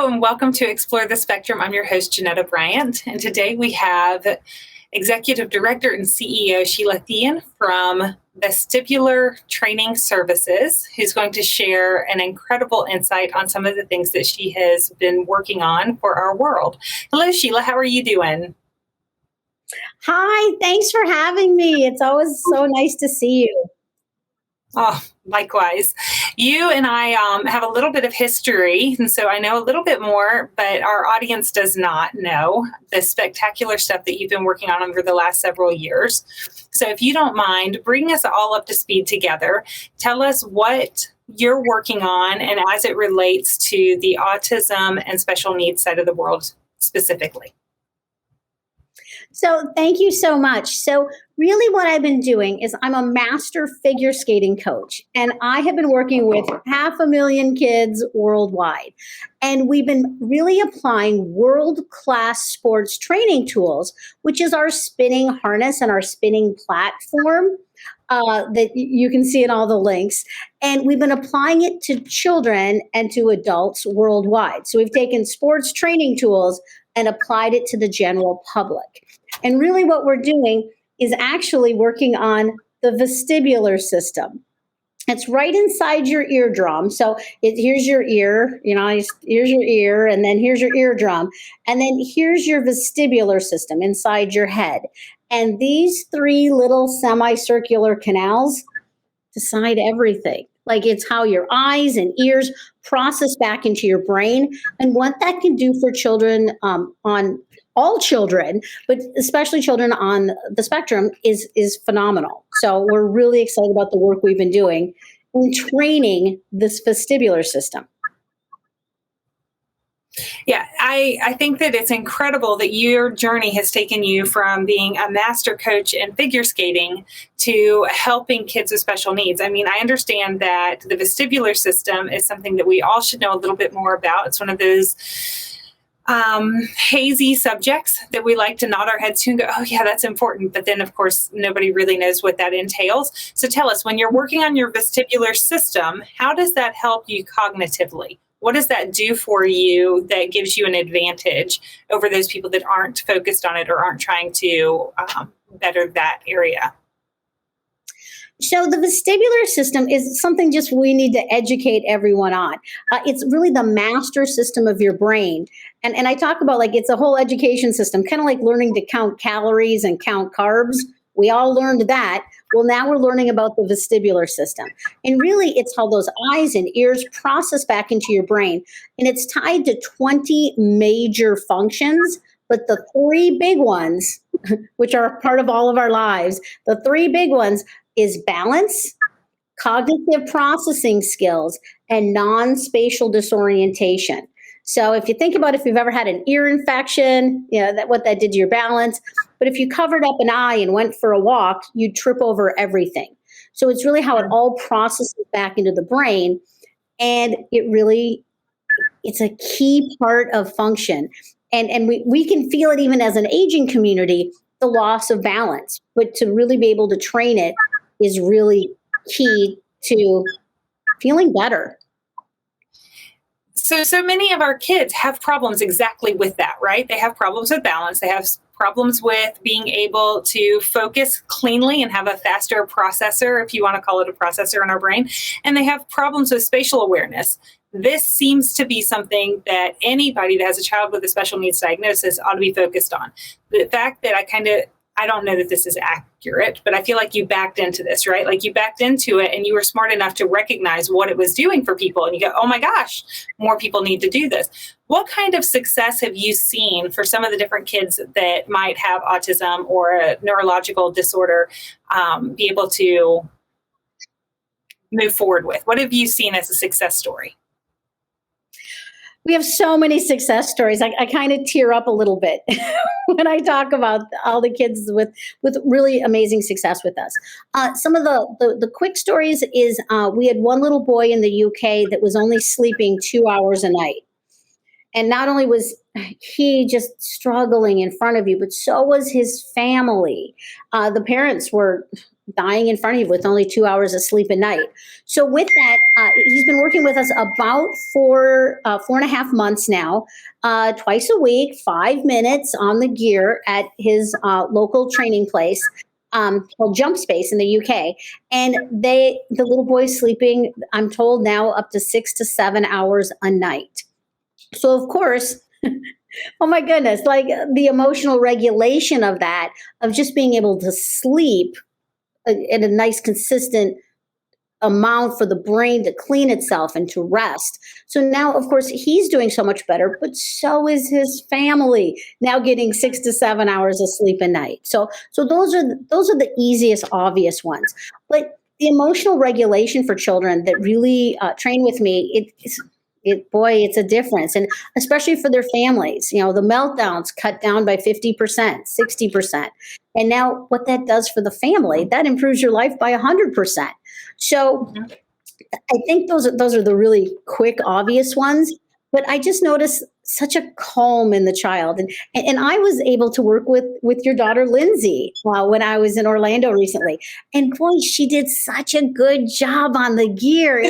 Hello and welcome to Explore the Spectrum. I'm your host, Janetta Bryant, and today we have Executive Director and CEO Sheila Thelen from Vestibular Training Services, who's going to share an incredible insight on some of the things that she has been working on for our world. Hello, Sheila. How are you doing? Hi, thanks for having me. It's always so nice to see you. Oh, likewise. You and I have a little bit of history, and so I know a little bit more, but our audience does not know the spectacular stuff that you've been working on over the last several years. So if you don't mind, bring us all up to speed together. Tell us what you're working on and as it relates to the autism and special needs side of the world specifically. So thank you so much. So really what I've been doing is I'm a master figure skating coach, and I have been working with 500,000 kids worldwide. And we've been really applying world-class sports training tools, which is our spinning harness and our spinning platform that you can see in all the links. And we've been applying it to children and to adults worldwide. So we've taken sports training tools and applied it to the general public. And really what we're doing is actually working on the vestibular system. It's right inside your eardrum. So here's your ear, here's your ear, and then here's your eardrum. And then here's your vestibular system inside your head. And these three little semicircular canals decide everything. Like it's how your eyes and ears process back into your brain, and what that can do for children on all children, but especially children on the spectrum is phenomenal. So we're really excited about the work we've been doing in training this vestibular system. Yeah, I think that it's incredible that your journey has taken you from being a master coach in figure skating to helping kids with special needs. I mean, I understand that the vestibular system is something that we all should know a little bit more about. It's one of those hazy subjects that we like to nod our heads to and go, oh yeah, that's important. But then of course, nobody really knows what that entails. So tell us, when you're working on your vestibular system, how does that help you cognitively? What does that do for you that gives you an advantage over those people that aren't focused on it or aren't trying to better that area? So the vestibular system is something just we need to educate everyone on. It's really the master system of your brain. And I talk about like it's a whole education system, kind of like learning to count calories and count carbs. We all learned that. Well, now we're learning about the vestibular system. And really, it's how those eyes and ears process back into your brain. And it's tied to 20 major functions. But the three big ones, which are part of all of our lives, the three big ones is balance, cognitive processing skills, and non-spatial disorientation. So if you think about if you've ever had an ear infection, what that did to your balance. But if you covered up an eye and went for a walk, you'd trip over everything. So it's really how it all processes back into the brain. And it's a key part of function. And we can feel it even as an aging community, the loss of balance. But to really be able to train it is really key to feeling better. So many of our kids have problems exactly with that, right? They have problems with balance. They have problems with being able to focus cleanly and have a faster processor, if you want to call it a processor in our brain. And they have problems with spatial awareness. This seems to be something that anybody that has a child with a special needs diagnosis ought to be focused on. The fact that I don't know that this is accurate, but I feel like you backed into this, right? Like you backed into it and you were smart enough to recognize what it was doing for people. And you go, oh my gosh, more people need to do this. What kind of success have you seen for some of the different kids that might have autism or a neurological disorder be able to move forward with? What have you seen as a success story? We have so many success stories. I kind of tear up a little bit when I talk about all the kids with really amazing success with us. Some of the quick stories is we had one little boy in the UK that was only sleeping 2 hours a night. And not only was he just struggling in front of you, but so was his family. The parents were dying in front of you with only 2 hours of sleep a night. So with that, he's been working with us about 4.5 months now, twice a week, 5 minutes on the gear at his local training place called Jump Space in the UK. And the little boy's sleeping, I'm told now, up to 6 to 7 hours a night. So of course, oh my goodness, like the emotional regulation of that, of just being able to sleep at a nice consistent amount for the brain to clean itself and to rest. So now, of course, he's doing so much better, but so is his family now getting 6 to 7 hours of sleep a night. So those are the easiest, obvious ones. But the emotional regulation for children that really train with me, it's a difference. And especially for their families, the meltdowns cut down by 50%, 60%. And now what that does for the family, that improves your life by 100%. So I think those are the really quick, obvious ones. But I just noticed such a calm in the child. And I was able to work with your daughter, Lindsay, when I was in Orlando recently. And boy, she did such a good job on the gear.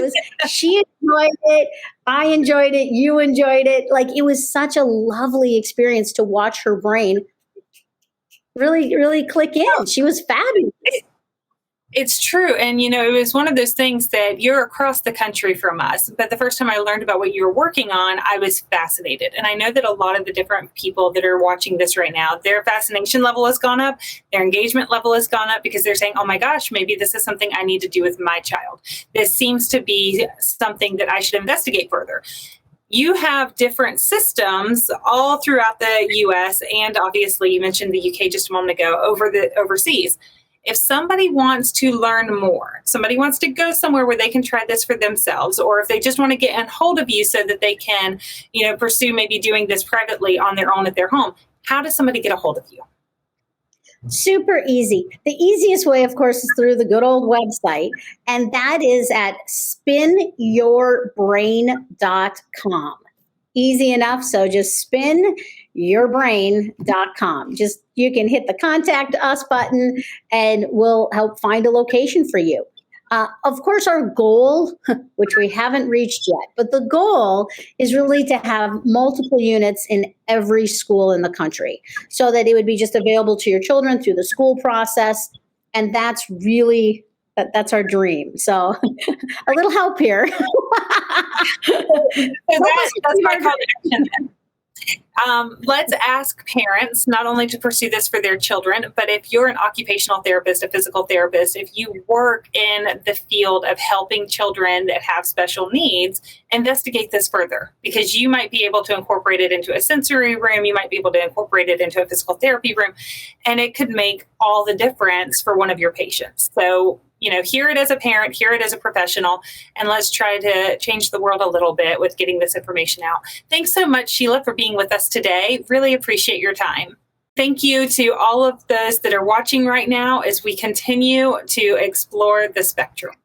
She enjoyed it. I enjoyed it. You enjoyed it. Like, it was such a lovely experience to watch her brain really, really click in. She was fabulous. It's true. And, it was one of those things that you're across the country from us. But the first time I learned about what you were working on, I was fascinated. And I know that a lot of the different people that are watching this right now, their fascination level has gone up, their engagement level has gone up, because they're saying, oh my gosh, maybe this is something I need to do with my child. This seems to be something that I should investigate further. You have different systems all throughout the US, and obviously you mentioned the UK just a moment ago, overseas. If somebody wants to learn more, somebody wants to go somewhere where they can try this for themselves, or if they just want to get in hold of you so that they can, pursue maybe doing this privately on their own at their home, how does somebody get a hold of you? Super easy. The easiest way, of course, is through the good old website, and that is at spinyourbrain.com. Easy enough. So just spinyourbrain.com. You can hit the contact us button and we'll help find a location for you. Of course, our goal, which we haven't reached yet, but the goal is really to have multiple units in every school in the country so that it would be just available to your children through the school process. And that's that's our dream. So a little help here. That's my call to action. Let's ask parents not only to pursue this for their children, but if you're an occupational therapist, a physical therapist, if you work in the field of helping children that have special needs, investigate this further, because you might be able to incorporate it into a sensory room. You might be able to incorporate it into a physical therapy room, and it could make all the difference for one of your patients. So, hear it as a parent, hear it as a professional, and let's try to change the world a little bit with getting this information out. Thanks so much, Sheila, for being with us today. Really appreciate your time. Thank you to all of those that are watching right now as we continue to explore the spectrum.